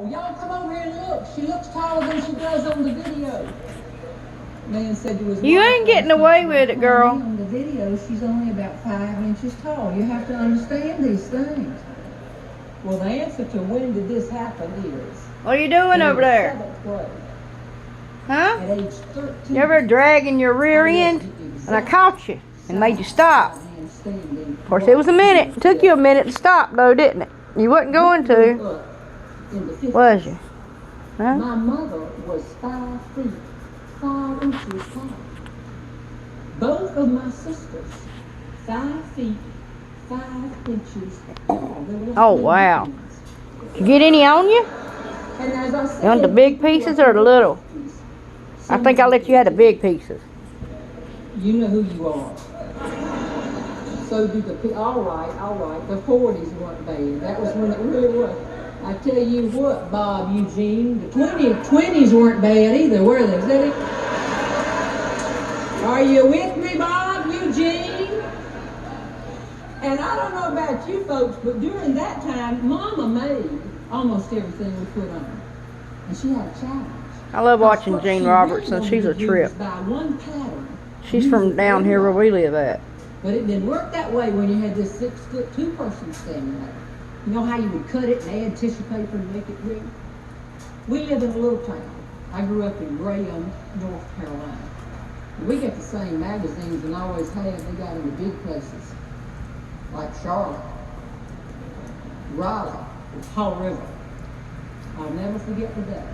Oh, y'all come over here and look. She looks taller than she does on the video. Man said you was. You ain't getting away with it, girl. On the video, she's only about 5 inches tall. You have to understand these things. Well, the answer to when did this happen is. What are you doing over there? 7th grade. Huh? At age 13. You ever dragging your rear end? And I caught you and made you stop. Of course, it was a minute. It took you a minute to stop, though, didn't it? You wasn't going to. Was you? Huh? My mother was 5 feet, 5 inches tall. Both of my sisters, 5 feet, 5 inches tall. Oh, wow. Did you get any on you? And as I said, You want the big pieces or the little? I think I'll let you have the big pieces. You know who you are. So do the, all right, the 40s weren't bad. That was when it really was. I tell you what, Bob, Eugene, the 20s weren't bad either, were they, Zeddy? Are you with me, Bob, Eugene? And I don't know about you folks, but during that time, Mama made almost everything we put on. And she had a challenge. I love watching Jean Robertson. She's a trip. She's from down here where we live at. But it didn't work that way when you had this 6'2" person standing there. You know how you would cut it and add tissue paper and make it big? We live in a little town. I grew up in Graham, North Carolina. We get the same magazines and always have. They got in the big places, like Charlotte, Raleigh, Haw River. I'll never forget the day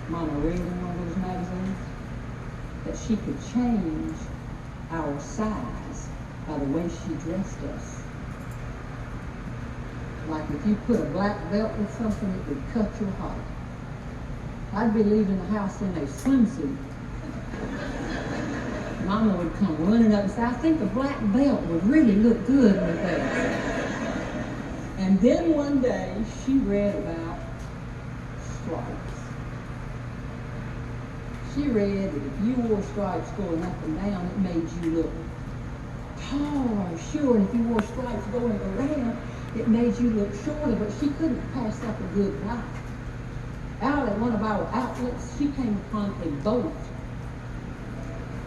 Mama read in one of those magazines that she could change our size by the way she dressed us. Like if you put a black belt with something, it would cut your heart. I'd be leaving the house in a swimsuit. Mama would come running up and say, I think a black belt would really look good with that. And then one day, she read about stripes. She read that if you wore stripes going up and down, it made you look tall or sure. And if you wore stripes going around, it made you look shorter, but she couldn't pass up a good life. Out at one of our outlets, she came upon a boat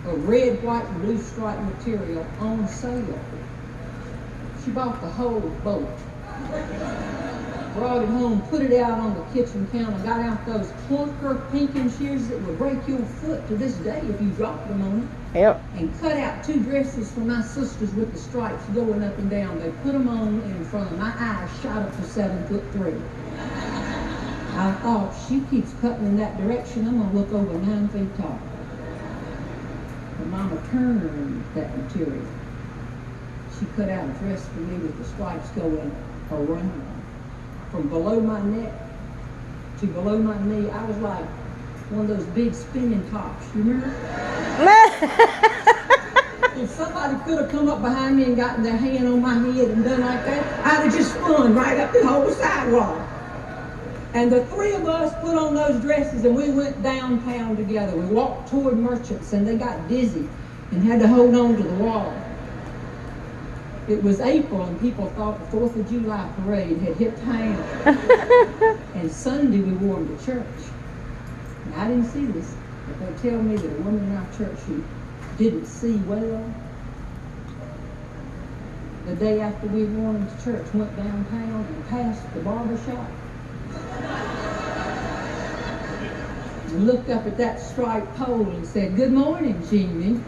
of red, white, and blue striped material on sale. She bought the whole boat, brought it home, put it out on the kitchen counter, got out those clunker pinking shears that would break your foot to this day if you dropped them on it. Yep. And cut out 2 dresses for my sisters with the stripes going up and down. They put them on in front of my eyes, shot up to 7'3". I thought, she keeps cutting in that direction, I'm gonna look over 9 feet tall. But Mama turned that material. She cut out a dress for me with the stripes going around. From below my neck to below my knee, I was like one of those big spinning tops, you remember? If somebody could have come up behind me and gotten their hand on my head and done like that, I'd have just spun right up the whole sidewalk. And the 3 of us put on those dresses and we went downtown together. We walked toward Merchants and they got dizzy and had to hold on to the wall. It was April and people thought the 4th of July parade had hit town. And Sunday we wore them to church. And I didn't see this, but they tell me that a woman in our church who didn't see well, the day after we wore them to church, went downtown and passed the barber shop. And looked up at that striped pole and said, "Good morning, Jeannie."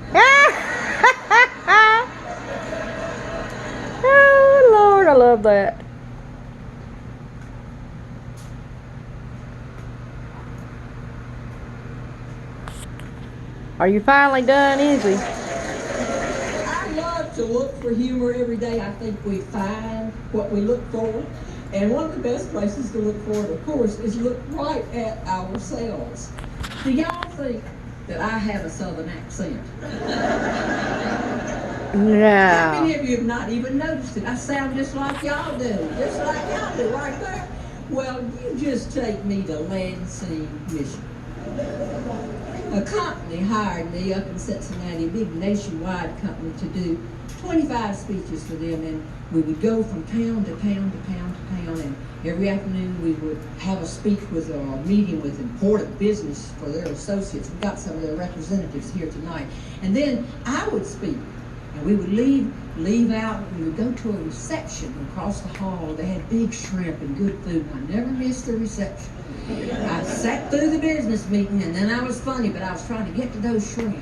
Oh, Lord, I love that. Are you finally done, Izzy? I love to look for humor every day. I think we find what we look for. And one of the best places to look for it, of course, is look right at ourselves. Do y'all think that I have a Southern accent? No. How many of you have not even noticed it? I sound just like y'all do. Just like y'all do right there. Well, you just take me to Lansing, Michigan. A company hired me up in Cincinnati, a big nationwide company, to do 25 speeches for them, and we would go from town to town to town to town, and every afternoon we would have a speech with a meeting with important business for their associates. We've got some of their representatives here tonight. And then I would speak, and we would leave out, we would go to a reception across the hall. They had big shrimp and good food, and I never missed the reception. I sat through the business meeting, and then I was funny, but I was trying to get to those shrimp.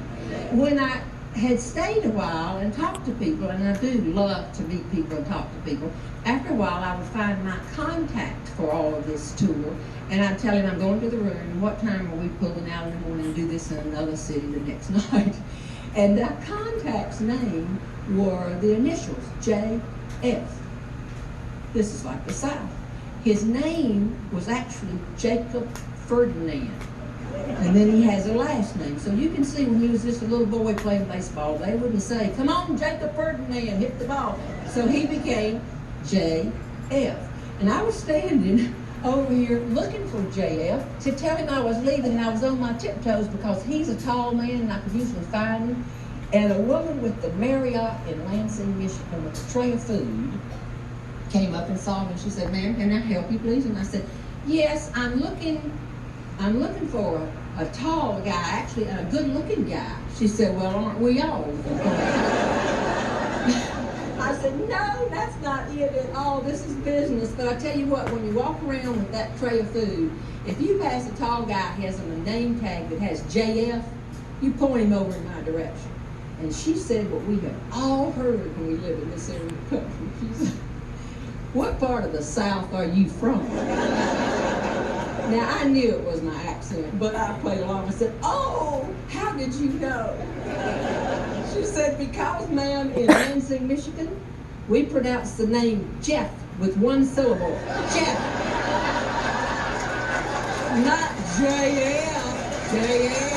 When I had stayed a while and talked to people, and I do love to meet people and talk to people, after a while I would find my contact for all of this tour, and I'd tell him I'm going to the room, what time are we pulling out in the morning and do this in another city the next night. And that contact's name were the initials, J.F. This is like the South. His name was actually Jacob Ferdinand. And then he has a last name. So you can see when he was just a little boy playing baseball, they wouldn't say, come on, Jacob Ferdinand, hit the ball. So he became J.F. And I was standing over here looking for J.F. to tell him I was leaving, and I was on my tiptoes because he's a tall man and I could usually find him. And a woman with the Marriott in Lansing, Michigan, with a tray of food came up and saw me, and she said, ma'am, can I help you, please? And I said, yes, I'm looking for a tall guy, actually a good-looking guy. She said, well, aren't we all? I said, no, that's not it at all. This is business. But I tell you what, when you walk around with that tray of food, if you pass a tall guy who has on a name tag that has JF, you point him over in my direction. And she said what we have all heard when we live in this area of the country. She said, what part of the South are you from? Now, I knew it was my accent, but I played along. I said, oh, how did you know? She said, because, ma'am, in Lansing, Michigan, we pronounce the name Jeff with one syllable. Jeff. Not J-L. J-L.